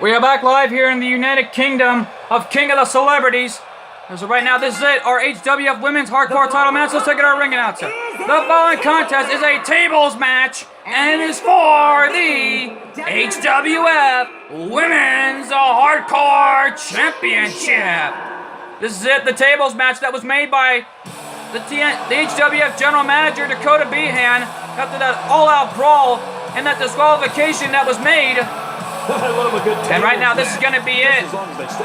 We are back live here in the United Kingdom of King of the Celebrities. As of right now, this is it, our HWF Women's Hardcore title match. Let's take it our ring announcer. The following contest is a tables match and is for the HWF Women's Hardcore Championship. This is it, the tables match that was made by the HWF General Manager Dakota Behan after that all-out brawl and that disqualification that was made. And right now, this is going to be it.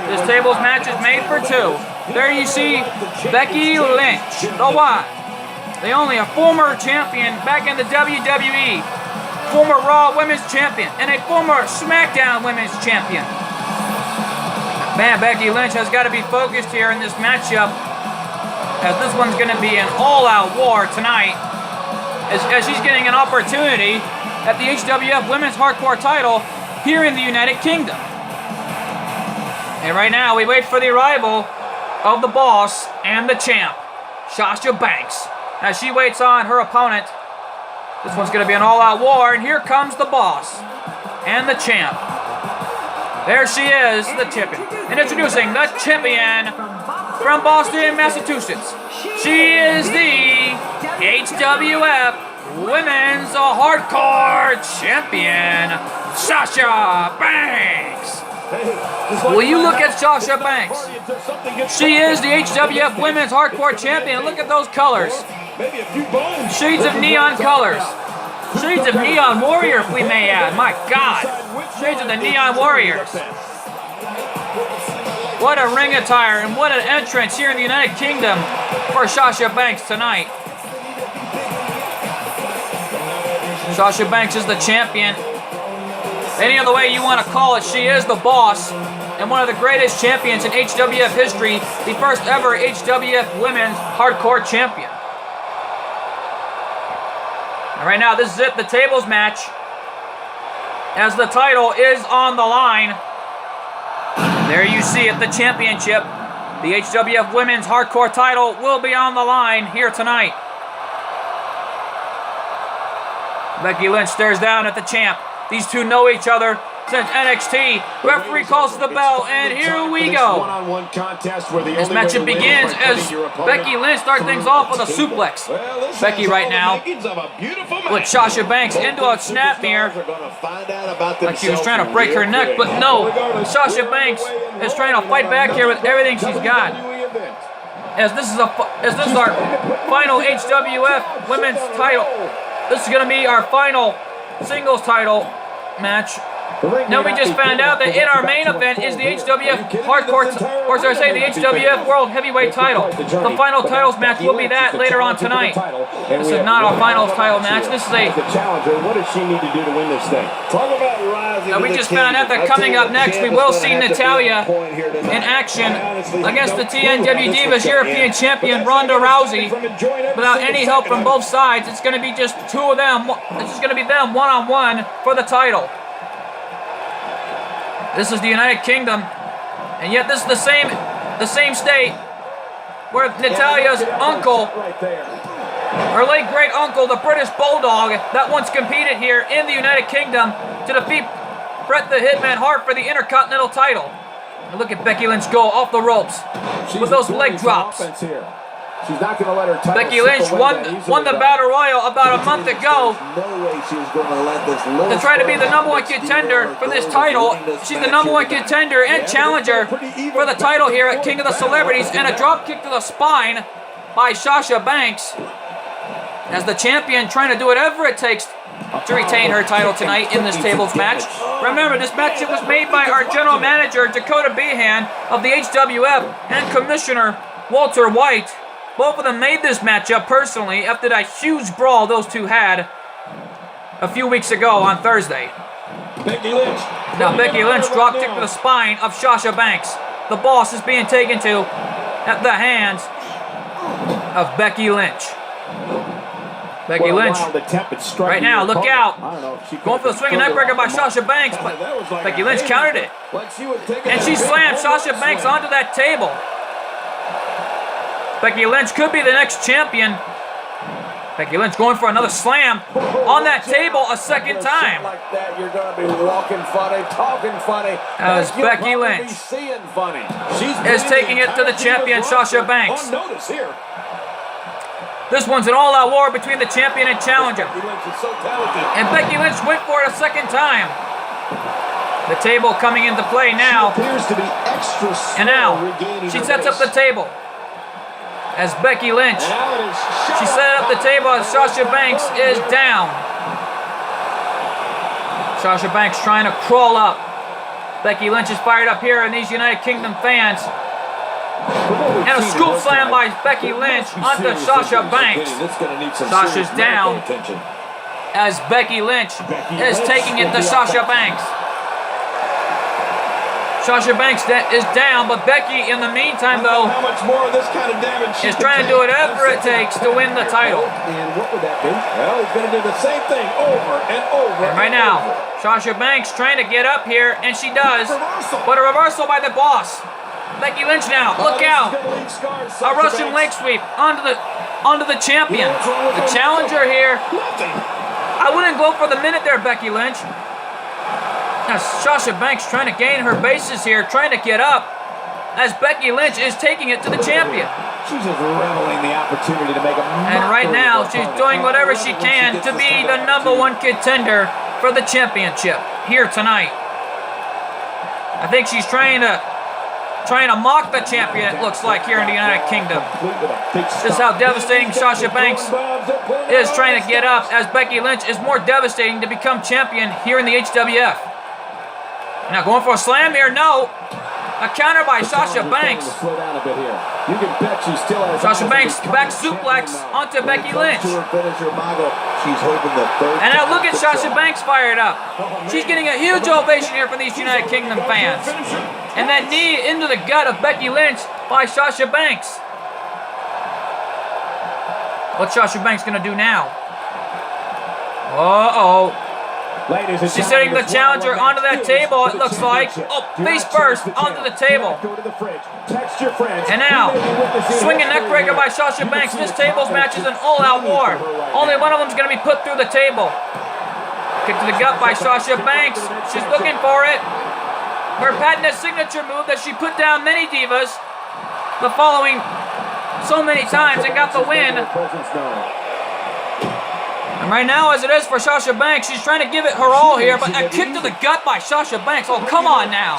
This tables match is made for two. There you see Becky Lynch, the one, the only, a former champion back in the WWE, former Raw Women's Champion, and a former SmackDown Women's Champion. Man, Becky Lynch has got to be focused here in this matchup, as this one's going to be an all-out war tonight, as she's getting an opportunity at the HWF Women's Hardcore title here in the United Kingdom. And right now, we wait for the arrival of the boss and the champ, Sasha Banks, as she waits on her opponent. This one's going to be an all-out war, and here comes the boss and the champ. There she is, the champion. And introducing the champion from Boston, Massachusetts. She is the HWF Women's Hardcore Champion, Sasha Banks. Will you look at Sasha Banks? She is the HWF Women's Hardcore Champion. Look at those colors. Shades of neon colors. Shades of Neon Warrior, if we may add. My God. Shades of the Neon Warriors. What a ring attire and what an entrance here in the United Kingdom for Sasha Banks tonight. Sasha Banks is the champion. Any other way you want to call it, she is the boss and one of the greatest champions in HWF history, the first ever HWF Women's Hardcore Champion. And right now, this is it, the tables match, as the title is on the line. There you see it, the championship. The HWF Women's Hardcore title will be on the line here tonight. Becky Lynch stares down at the champ. These two know each other since NXT. Referee calls the bell, and here we go. This matchup begins as Becky Lynch starts things off with a suplex. Becky right now with Sasha Banks into a snapmare, like she was trying to break her neck, but no. Sasha Banks is trying to fight back here with everything she's got. As this is our final HWF Women's title. This is going to be our final singles title match. Now we just found out that in our main event is the HWF Hardcore, or should I say the HWF World Heavyweight title. The final titles match will be that later on tonight. This is not our finals title match. This is a... What does she need to do to win this thing? Now we just found out that coming up next, we will see Natalya in action against the TNW Divas European Champion Ronda Rousey. Without any help from both sides, it's going to be just two of them. It's just going to be them one-on-one for the title. This is the United Kingdom, and yet this is the same state where Natalya's uncle, her late great uncle, the British Bulldog, that once competed here in the United Kingdom to defeat Bret the Hitman Hart for the Intercontinental title. And look at Becky Lynch go off the ropes with those leg drops. She's not going to let her Becky Lynch won the Battle Royal about a month ago to try to be the #1 contender for this title. She's the #1 contender and challenger for the title here at King of the Celebrities, and a drop kick to the spine by Sasha Banks as the champion trying to do whatever it takes to retain her title tonight in this tables match. Remember, this matchup was made by our general manager Dakota Behan of the HWF and Commissioner Walter White. Both of them made this matchup personally after that huge brawl those two had a few weeks ago on Thursday. Becky Lynch. Now Becky Lynch drop kick to the spine of Sasha Banks. The boss is being taken to at the hands of Becky Lynch. Becky Lynch, right now, look out. Going for the swinging neckbreaker by Sasha Banks, but Becky Lynch countered it. And she slammed Sasha Banks onto that table. Becky Lynch could be the next champion Becky Lynch going for another slam on that table a second time. Like that, you're going to be walking funny, talking funny. As You'll Becky probably Lynch be seeing funny. She's is taking it to the champion, Sasha Banks. On notice here. This one's an all-out war between the champion and challenger. Becky Lynch is so talented. And Becky Lynch went for it a second time. The table coming into play now. She appears to be extra slow And now, regaining she her sets up base. the table. As Becky Lynch, Now it is she set up the table as Sasha Banks is down. Sasha Banks trying to crawl up. Becky Lynch is fired up here, and these United Kingdom fans. And a scoop slam by Becky Lynch onto Sasha Banks. Sasha's down as Becky Lynch is taking it to Sasha Banks. Sasha Banks is down, but Becky, in the meantime, though, how much more of this kind of damage is trying to do whatever it takes to win the title. And what would that be? Well, he's going to do the same thing over and over. And right now, Sasha Banks trying to get up here, and she does, but a reversal by the boss. Becky Lynch now, look out! A Russian leg sweep onto the champion. The challenger here. I wouldn't go for the minute there, Becky Lynch. Now Sasha Banks trying to gain her bases here, trying to get up, as Becky Lynch is taking it to the champion. She's just reveling the opportunity to make a And right now, she's doing whatever she can to be the #1 contender for the championship here tonight. I think she's trying to mock the champion, it looks like, here in the United Kingdom. This is how devastating Sasha Banks is trying to get up, as Becky Lynch is more devastating to become champion here in the HWF. Now going for a slam here, no. A counter by Sasha Banks. Sasha Banks back suplex onto Becky Lynch. And now look at Sasha Banks fired up. She's getting a huge ovation here from these United Kingdom fans. And that knee into the gut of Becky Lynch by Sasha Banks. What's Sasha Banks going to do now? Uh-oh. She's setting the challenger onto that table, it looks like. Oh, face first onto the table. And now, swinging neckbreaker by Sasha Banks. This tables match is an all-out war. Only one of them is going to be put through the table. Kick to the gut by Sasha Banks. She's looking for it. Her patented signature move that she put down many divas the following so many times and got the win. And right now, as it is for Sasha Banks, she's trying to give it her all here, but a kick to the gut by Sasha Banks. Oh, come on now.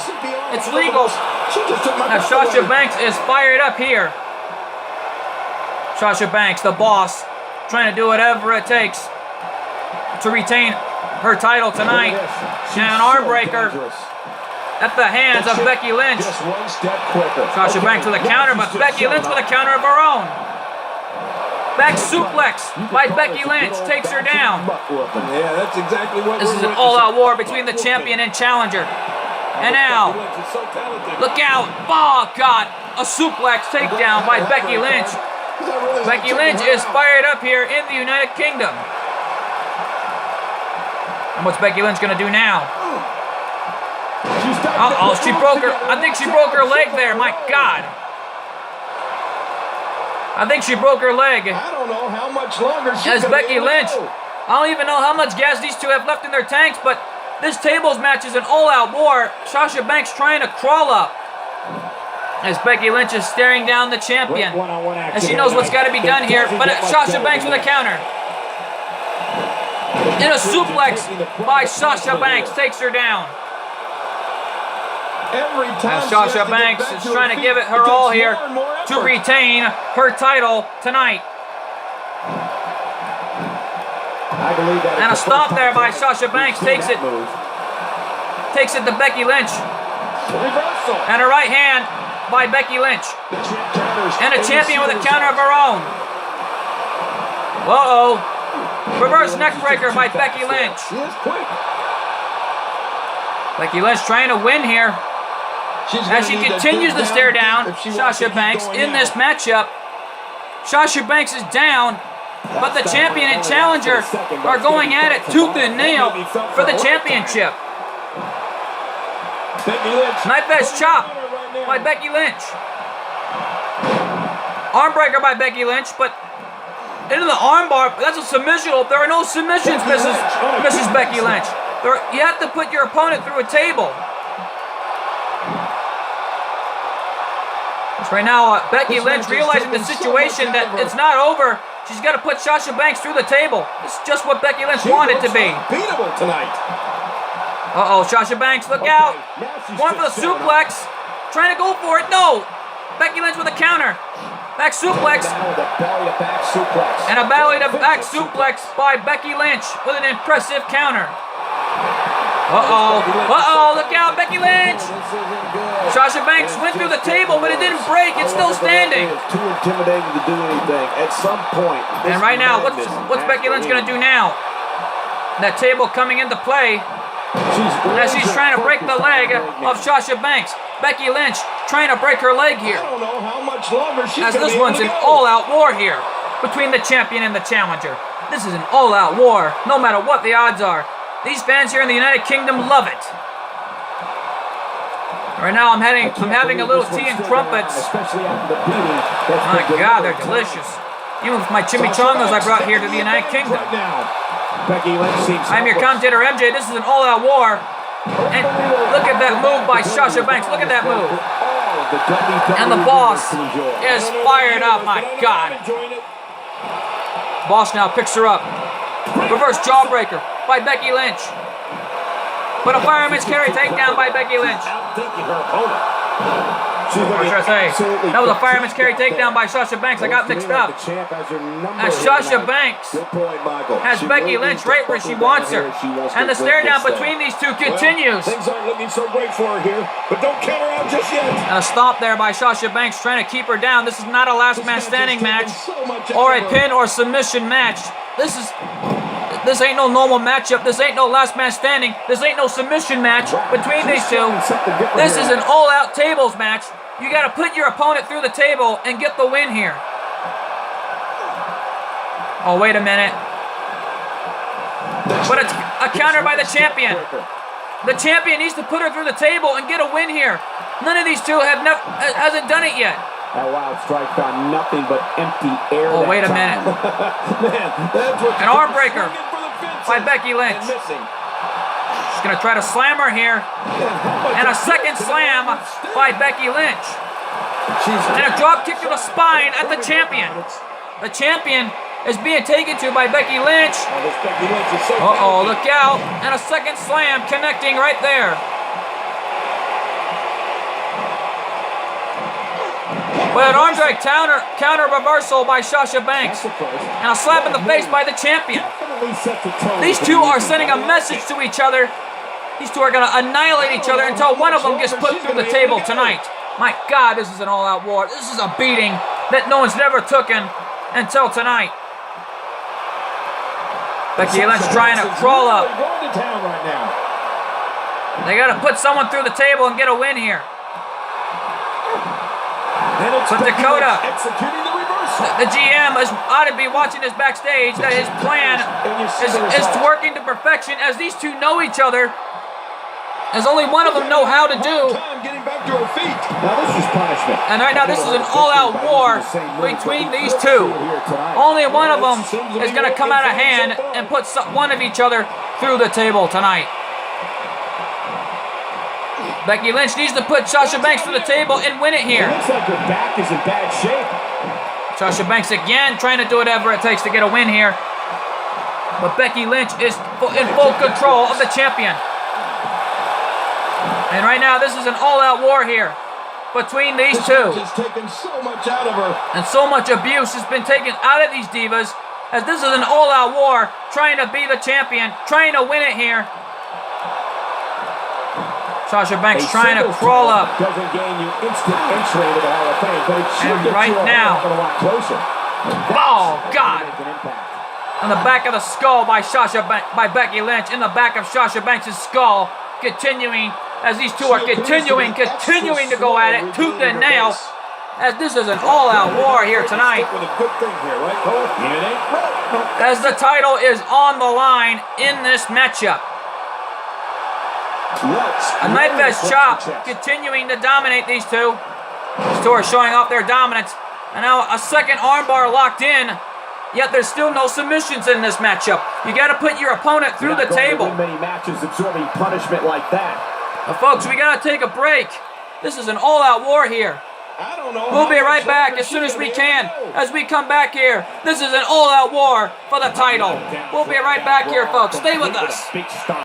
It's legal. Now Sasha Banks is fired up here. Sasha Banks, the boss, trying to do whatever it takes to retain her title tonight. And an arm breaker at the hands of Becky Lynch. Sasha Banks with a counter, but Becky Lynch with a counter of her own. Back suplex by Becky Lynch takes her down. Yeah, that's exactly what This is an all-out war between the champion and challenger. And now, look out. Oh, God. A suplex takedown by Becky Lynch. Becky Lynch is fired up here in the United Kingdom. And what's Becky Lynch going to do now? Uh-oh, she broke her. I think she broke her leg there. My God. I think she broke her leg. I don't know how much longer she's As Becky Lynch. I don't even know how much gas these two have left in their tanks, but this tables match is an all-out war. Sasha Banks trying to crawl up. As Becky Lynch is staring down the champion. And she knows what's got to be done here, but Sasha Banks with a counter. And a suplex by Sasha Banks takes her down. As Sasha Banks is trying to give it her all here to retain her title tonight. And a stop there by Sasha Banks takes it to Becky Lynch. And a right hand by Becky Lynch. And a champion with a counter of her own. Uh-oh. Reverse neckbreaker by Becky Lynch. Becky Lynch trying to win here. As she continues to stare down Sasha Banks in this matchup. Sasha Banks is down, but the champion and challenger are going at it tooth and nail for the championship. Knife edge chop by Becky Lynch. Armbreaker by Becky Lynch, but into the armbar. That's a submission. There are no submissions, Mrs. Becky Lynch. You have to put your opponent through a table. Right now, Becky Lynch realizing the situation that it's not over. She's got to put Sasha Banks through the table. This is just what Becky Lynch wanted to be. Unbeatable tonight. Uh-oh, Sasha Banks, look out. Going for the suplex. Trying to go for it. No. Becky Lynch with a counter. Back suplex. And a belly to back suplex by Becky Lynch with an impressive counter. Uh-oh. Uh-oh, look out, Becky Lynch. Sasha Banks went through the table, but it didn't break. It's still standing. Too intimidating to do anything at some point. And right now, what's Becky Lynch going to do now? That table coming into play as she's trying to break the leg of Sasha Banks. Becky Lynch trying to break her leg here. I don't know how much longer she's as this one's an all-out war here between the champion and the challenger. This is an all-out war, no matter what the odds are. These fans here in the United Kingdom love it. Right now, I'm having a little tea and crumpets. My God, they're delicious. Even with my chimichangas I brought here to the United Kingdom. I'm your commentator, MJ. This is an all-out war. And look at that move by Sasha Banks. Look at that move. And the boss is fired up. My God. Boss now picks her up. Reverse jawbreaker by Becky Lynch. But a fireman's carry takedown by Becky Lynch. What should I say? That was a fireman's carry takedown by Sasha Banks. I got mixed up. As Sasha Banks has Becky Lynch right where she wants her. And the stare down between these two continues. Things aren't looking so great for her here, but don't count her out just yet. And a stomp there by Sasha Banks trying to keep her down. This is not a last man standing match or a pin or submission match. This ain't no normal matchup. This ain't no last man standing. This ain't no submission match between these two. This is an all-out tables match. You got to put your opponent through the table and get the win here. Oh, wait a minute. But it's a counter by the champion. The champion needs to put her through the table and get a win here. None of these two hasn't done it yet. That wild strike found nothing but empty air. Oh, wait a minute. An arm breaker by Becky Lynch. She's going to try to slam her here. And a second slam by Becky Lynch. And a drop kick to the spine at the champion. The champion is being taken to by Becky Lynch. Uh-oh, look out. And a second slam connecting right there. With an arm drag counter reversal by Sasha Banks. And a slap in the face by the champion. These two are sending a message to each other. These two are going to annihilate each other until one of them gets put through the table tonight. My God, this is an all-out war. This is a beating that no one's never taken until tonight. Becky Lynch trying to crawl up. They got to put someone through the table and get a win here. But Dakota, the GM, ought to be watching this backstage, that his plan is working to perfection as these two know each other, as only one of them know how to do. And right now this is an all-out war between these two. Only one of them is going to come out of hand and put one of each other through the table tonight. Becky Lynch needs to put Sasha Banks through the table and win it here. It looks like her back is in bad shape. Sasha Banks again trying to do whatever it takes to get a win here. But Becky Lynch is in full control of the champion. And right now this is an all-out war here between these two. Has taken so much out of her. And so much abuse has been taken out of these divas, as this is an all-out war trying to be the champion, trying to win it here. Sasha Banks trying to crawl up. Doesn't gain you instant entry into the Hall of Fame, but it should And get right you a now, lot closer. oh God! On the back of the skull by Becky Lynch, in the back of Sasha Banks' skull, continuing as these two are continuing to go at it tooth and nail. As this is an all-out war here tonight. As the title is on the line in this matchup. A knife edge chop continuing to dominate these two. These two are showing off their dominance. And now a second armbar locked in yet there's still no submissions in this matchup. You got to put your opponent through the table. Win many matches absorbing punishment like that. Folks, we got to take a break. This is an all-out war here. I don't know. We'll be right back as soon as we can. As we come back here, this is an all-out war for the title. We'll be right back here, folks. Stay with us.